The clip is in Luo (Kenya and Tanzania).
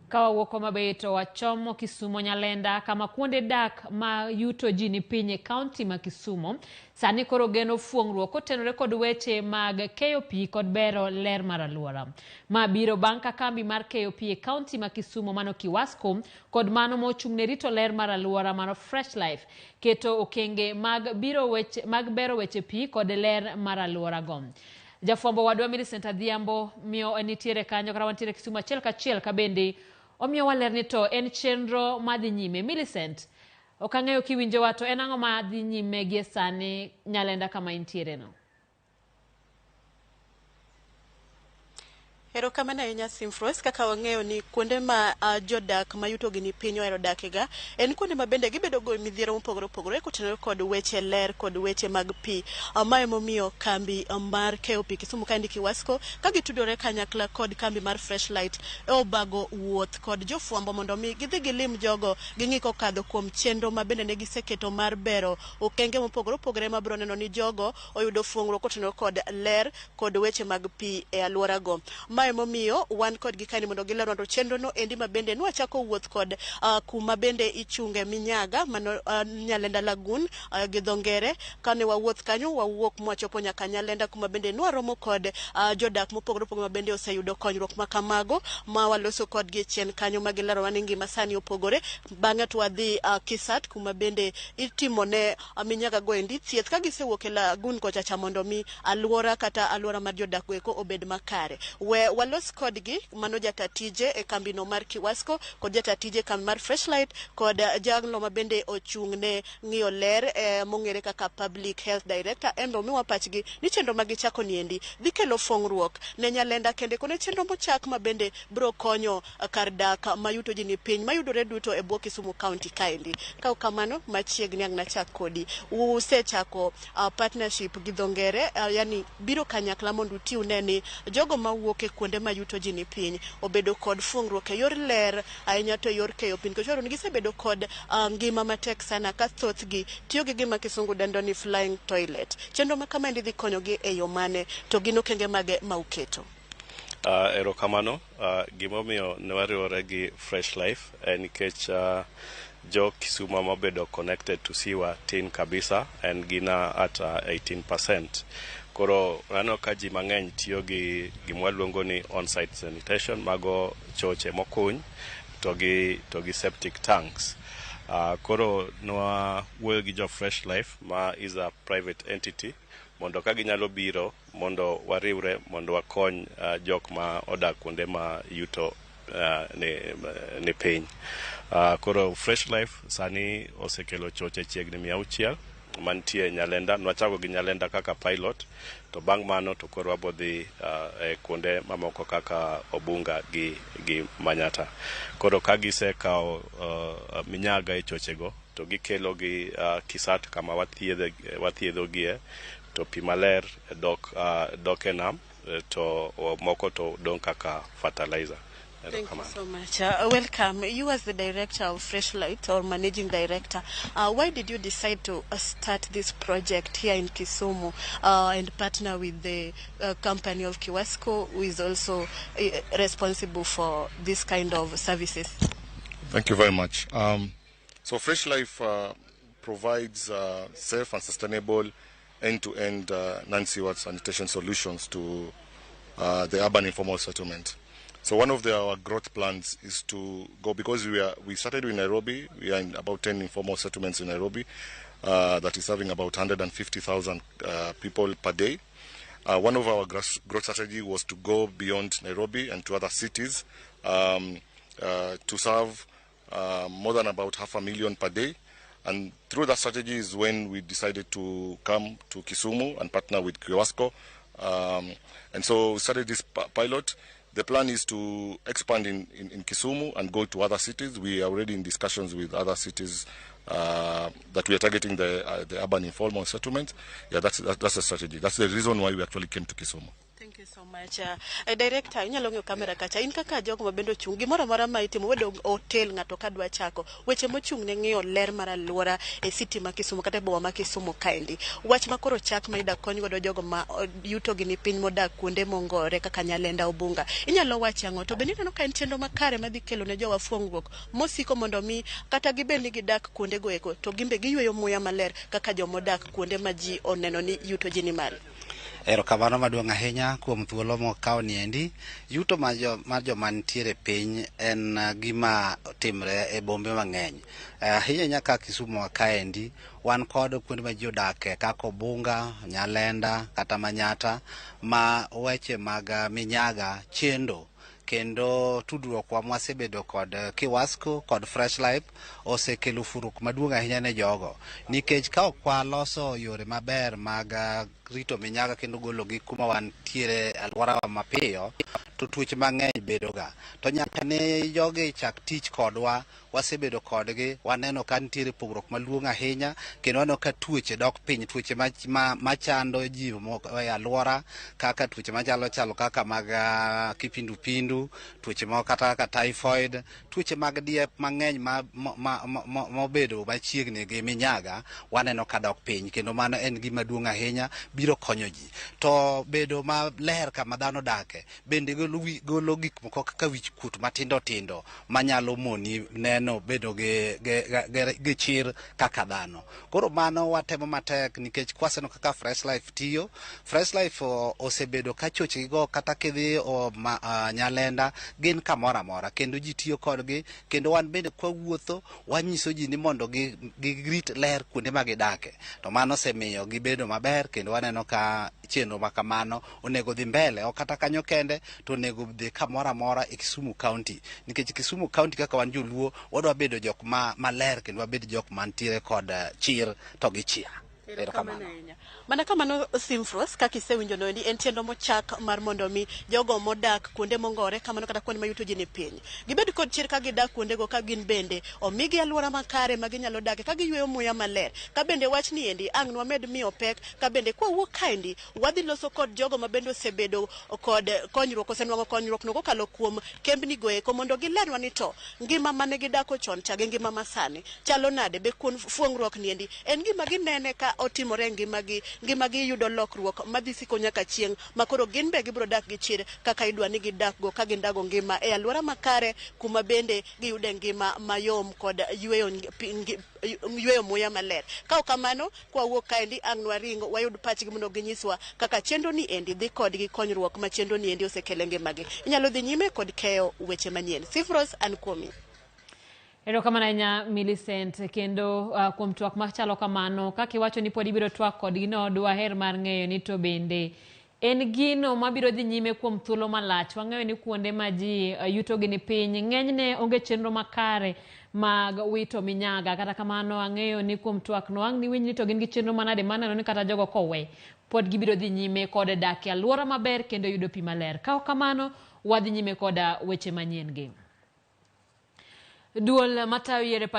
Kawawuok Homabay to wachomo Kisumu Nyalenda kama kuonde dak ma yuto ji ni piny e kaunti ma Kisumu. Sani koro geno fuong'ruok kotenore kod weche mag keyo pi kod bero ler mar aluora. Ma biro bang' ka kambi mar keyo pi e kaunti ma Kisumu mano KIWASCO kod mano mochung' ne rito ler mar aluora mano Fresh Life keto okenge mag bero weche pi kod ler mar aluora go. Jafwambo wadwa Millicent Adhiambo miyo nitiere kanyo kara wantiere Kisumu achiel kachiel ka bende omiyo waler ni to en chenro madhi nyime. Millicent, ok ang'eyo kiwinjowa to en ang'o madhi nyime gie sani Nyalenda kama intiere no? Erokamano ahinya Simfros, kaka wang'eyo ni kuonde ma jodak mayuto gi ni piny ohero dakega en kuonde ma bende gibedo go midhiero mopogore opogore kotenore kod weche ler kod weche mag pi. Ma emomiyo kambi mar keyo pi Kisumu kaendi KIWASCO ka gitudore kanyakla kod kambi mar Fresh Light obago wuoth kod jofwambo mondo mi gidhi gilim jogo ging'i kokadho kuom chenro ma bende ne giseketo mar bero okenge mopogore opogore ma biro neno ni jogo oyudo fuong'ruok kotenore kod ler kod weche mag pi e aluora go. Ma emomiyo wan kod gikani mondo gileronwa chenro no endi ma bende nwachako wuoth kod kuma bende ichunge minyaga mano Nyalenda Lagoon gi dho ngere. Kane wawuoth kanyo wawuok mwachopo nyaka Nyalenda kuma bende nwaromo kod jodak mopogore opogore ma bende oseyudo konyruok ma kamago ma waloso kod gi chien kanyo ma gilerowa ni ngima sani opogore. Bang'e to wadhi Kisat kuma bende itimone minyaga go endi thieth ka gisewuok e Lagoon kochacha mondo mi aluora kata aluora mar jodak go eko obed makare. Walos kodgi mano jatatije e kambino mar KIWASCO kod jatatije kambi mar Fresh Light kod jaglo ma bende ochung' ne ng'iyo ler mong'ere kaka Public Health Director. Endo miwa pachgi ni chenro ma gichako niendi dhi kelo fuong'ruok ne Nyalenda kende kone chenro mochak ma bende biro konyo kar dak mayuto ji ni piny mayudore duto e bwo Kisumu County kaendi. Ka kamano machiegni ang' nachak kodi usechako partnership gi dho ngere yani biro kanyakla mondo utiu neni jogo mawuok e kuonde ma yuto ji ni piny obedo kod fuong'ruok e yor ler ahinya to yor keyo piny kochoro ni gisebedo kod ngima matek sana ka thothgi tiyo gi gima kisungu dendo ni flying toilet. Chenro ma kama dhi konyogi e yo mane to gin okenge mage ma uketo? Erokamano, gimomiyo ne wariwore gi Fresh Life en nikech jo Kisumu mabedo connected to siwa tin kabisa en gina at 18%. Koro rano ka ji mang'eny tiyo gi gimwaluongo ni on-site sanitation mago choche mokuny to gi septic tanks. Koro nwa wuoyo gi jo Fresh Life ma is a private entity mondo ka ginyalo biro mondo wariwre mondo wakony jok ma odak kuonde ma yuto ni piny. Koro Fresh Life sani osekelo choche chiegni 600 mantie Nyalenda. Nwachako gi Nyalenda kaka pilot to bang' mano to koro wabodhi e kuonde mamoko kaka Obunga gi Manyata. Koro ka gisekao minyaga e chochego to gikelo gi Kisat kama wathiedhogie to pi maler dok e nam to moko to dong kaka fertilizer. Thank you so much. Welcome. You as the director of Fresh Light or managing director, why did you decide to start this project here in Kisumu and partner with the company of KIWASCO, who is also responsible for this kind of services? Thank you very much. So Fresh Life provides safe and sustainable end-to-end non-sewer sanitation solutions to the urban informal settlement. So one of our growth plans is to go, because we started in Nairobi. We are in about 10 informal settlements in Nairobi that is having about 150,000 people per day. One of our growth strategy was to go beyond Nairobi and to other cities to serve more than about 500,000 per day. And through that strategy is when we decided to come to Kisumu and partner with KIWASCO. And so we started this pilot. The plan is to expand in Kisumu and go to other cities. We are already in discussions with other cities that we are targeting the urban informal settlement. Yeah, that's the strategy. That's the reason why we actually came to Kisumu. Thank you so much. Director, inyalo ng'iyo kamera kacha. In kaka jogo mabende ochung' gimoro amora ma itimo wedo hotel ng'ato ka dwa chako. Weche mochung' ne ng'iyo ler mar aluora e city ma Kisumu kata boma ma Kisumu kaendi. Wach makoro chak ma ida kony godo jogo ma yuto gi ni piny modak kuonde mongore kaka Nyalenda Obunga. Inyalo wacho ang'o to bende ineno ka en chenro makare madhi kelo ne jowa fuong'ruok mosiko mondo mi kata gibende gidak kuonde go eko to gimbe giyweyo muya maler kaka jomodak kuonde ma ji oneno ni yuto ji ni malo. Erokamano maduong' ahinya kuom thuolo mokaw niendi. Yuto mar joma nitiere piny en gima timre e bombe mang'eny. Ahinya nyaka Kisumu kaendi wan kod kuonde ma ji odake kaka Obunga, Nyalenda kata Manyata ma weche mag minyaga chendo kendo tudruok wa mwasebedo kod KIWASCO kod Fresh Life osekelo furuk maduong' ahinya ne jogo nikech ka ok waloso yore maber mag rito minyaga kendo gologi kuma wantiere aluora mapiyo to tuoche mang'eny bedoga to nyaka ne jogi chak tich kodwa wasebedo kodgi waneno ka nitiere pogruok maduong' ahinya kendo waneno ka tuoche dok piny tuoche machando ji e aluora kaka tuoche chalo kaka mag kipindupindu tuoche moko kata kaka typhoid tuoche mag diep mang'eny mobedo machiegni gi minyaga waneno ka dok piny kendo mano en gima duong' ahinya biro konyo ji to bedo maler kama dhano dake bende golo gik moko kaka wich kut matindo tindo manyalo moni neno bedo gi chir kaka dhano. Koro mano watemo matek nikech kwaseno kaka Fresh Life tiyo. Fresh Life osebedo ka chochgi go kata kidhi Nyalenda gin kamoro amora kendo ji tiyo kodgi kendo wan bende kwawuotho wanyiso ji ni mondo girit ler kuonde ma gidake to mano osemiyo gibedo maber kendo waneno ka chenro ma kamano onego dhi mbele o kata kanyo kende to onego dhi kamoro amora e Kisumu County nikech Kisumu County kaka wan joluo wadwa bedo jok maler kendo wabedo jok mantiere kod chir to gi chia. Mana kamano Simfros kaka isewinjo noendi en chenro mochak mar mondo mi jogo modak kuonde mongore kamano kata kuonde ma yuto ji ni piny gibed kod chir ka gidak kuonde go ka gin bende omigi aluora makare ma ginyalo dak ka giyweyo muya maler ka bende wach ni endi ang' wamed miyo pek ka bende kwawuok kaendi wadhi loso kod jogo ma bende osebedo kod konyruok osenwang'o konyruok no kokalo kuom kembni go eko mondo gilerwa ni to ngima mane gidako chon chage ngima masani chalo nade be kuon fuong'ruok ni endi en gima ginene ka otimore ngima gi yudo lokruok madhi siko nyaka chieng' makoro gin be gibro dak gi chir kaka idwa ni gidak go ka gindago ngima e aluora makare kuma bende giyude ngima mayom kod yweyo muya maler. Ka kamano kwawuok kaendi ang' waringo wayud pachgi mondo ginyiswa kaka chenro ni endi dhi kodgi konyruok ma chenro ni endi osekele ngimagi. Inyalo dhi nyime kod keyo weche manyien. Sifros an kuomi. Erokamano ahinya Millicent kendo kuom twak machalo kamano kaka iwacho ni pod ibiro twak kodgi no dwaher mar ng'eyo ni to bende en gino mabiro dhi nyime kuom thuolo malach. Wang'eyo ni kuonde ma ji yuto gi ni piny ng'enyne onge chenro makare mag wito minyaga kata kamano ang'eyo ni kuom twak no ang' ni winj ni to gin gi chenro manade maneno ni kata jogo kowe pod gibiro dhi nyime kod dak e aluora maber kendo yudo pi maler. Ka kamano wadhi nyime kod weche manyien gi. Duol matayo yiere